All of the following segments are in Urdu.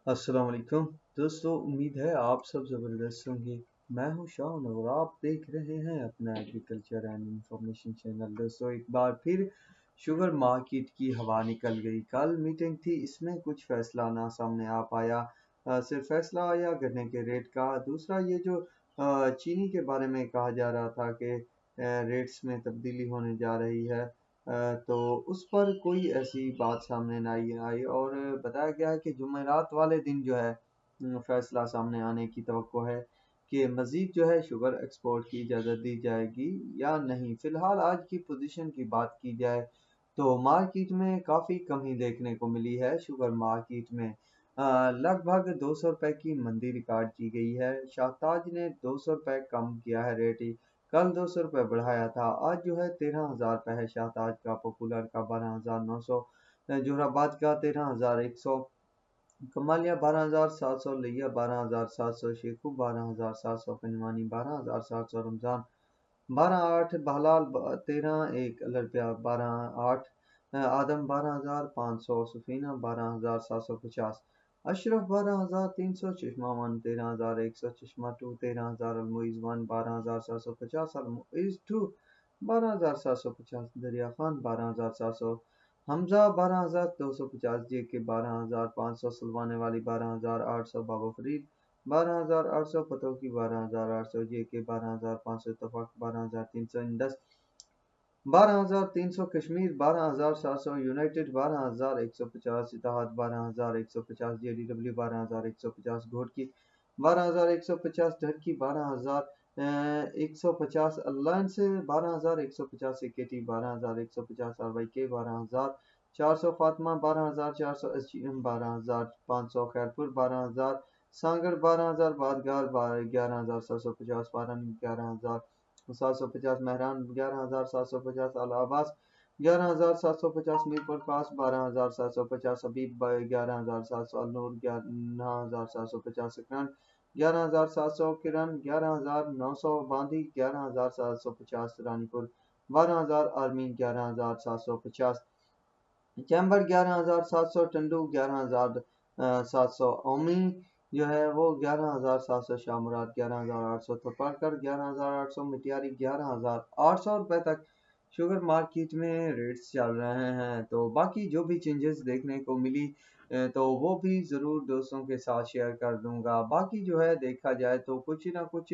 السلام علیکم دوستو، امید ہے آپ سب زبردست ہوں گے۔ میں ہوں شان اور آپ دیکھ رہے ہیں اپنا ایگریکلچر اینڈ انفارمیشن چینل۔ دوستو ایک بار پھر شوگر مارکیٹ کی ہوا نکل گئی۔ کل میٹنگ تھی، اس میں کچھ فیصلہ نہ سامنے آ پایا۔ صرف فیصلہ آیا گنے کے ریٹ کا۔ دوسرا یہ جو چینی کے بارے میں کہا جا رہا تھا کہ ریٹس میں تبدیلی ہونے جا رہی ہے، تو اس پر کوئی ایسی بات سامنے نہیں آئی، اور بتایا گیا ہے کہ جمعرات والے دن جو ہے فیصلہ سامنے آنے کی توقع ہے کہ مزید جو ہے شوگر ایکسپورٹ کی اجازت دی جائے گی یا نہیں۔ فی الحال آج کی پوزیشن کی بات کی جائے تو مارکیٹ میں کافی کمی دیکھنے کو ملی ہے۔ شوگر مارکیٹ میں لگ بھگ 200 روپے کی مندی ریکارڈ کی گئی ہے۔ شاہتاج نے 200 روپے کم کیا ہے ریٹ ہی، کل 200 روپے بڑھایا تھا۔ آج جو ہے 13,000 روپے ہے شاہتاج کا، پاپولر کا 12,900، جوہر آباد کا 13,100، کمالیہ 12,700، لیا 12,700، شیخو 12,700، پنوانی 12,700، رمضان 12,800، بہلال 13,100، الرپیہ 12,800، آدم 12,500، سفینہ 12,750، اشرف 12,300، چشمہ 1 13,100، چشمہ 2 13,000، المعیز 1 12,750، المعیز 2 12,750، دریا خان 12,700، حمزہ 12,250، جے کے 12,500، سلوانے والی 12,800، بابا فرید 12,800، پتوکی 12,800، جے کے 12,500، اتفاق 12,300، Indus 12,300، Kashmir 12,700، United 12,150، Ittehad 12,150، J D W 12,150، گھوڑکی 12,150، ڈھرکی 12,150، الائنس 12,150، سیکیٹی 12,150، R Y K 12,400، Fatima 12,400، S G M 12,500، Khairpur 12,000، Sanghar 12,000، بادگار 11,750، فارن 11,750، مہران 11,750، الہ آباد 11,750، میرپور خاص 12,750، حبیب 11,700، النور 11,750، سکرن 11,700، کرن 11,900، باندی 11,750، رانی پور 12,000، آرمی 11,750، چیمبر 11,700، ٹنڈو 11,700، اومی جو ہے وہ 11,700، شامرات 11,800، تھپڑکر 11,800، مٹیاری 11,800 روپے تک شوگر مارکیٹ میں ریٹس چل رہے ہیں۔ تو باقی جو بھی چینجز دیکھنے کو ملی تو وہ بھی ضرور دوستوں کے ساتھ شیئر کر دوں گا۔ باقی جو ہے دیکھا جائے تو کچھ نہ کچھ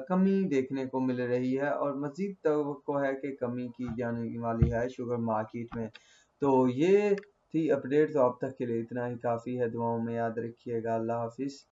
کمی دیکھنے کو مل رہی ہے، اور مزید توقع ہے کہ کمی کی جانے والی ہے شوگر مارکیٹ میں۔ تو یہ تھی اپڈیٹ، تو اب تک کے لیے اتنا ہی کافی ہے۔ دعاؤں میں یاد رکھیے گا۔ اللہ حافظ۔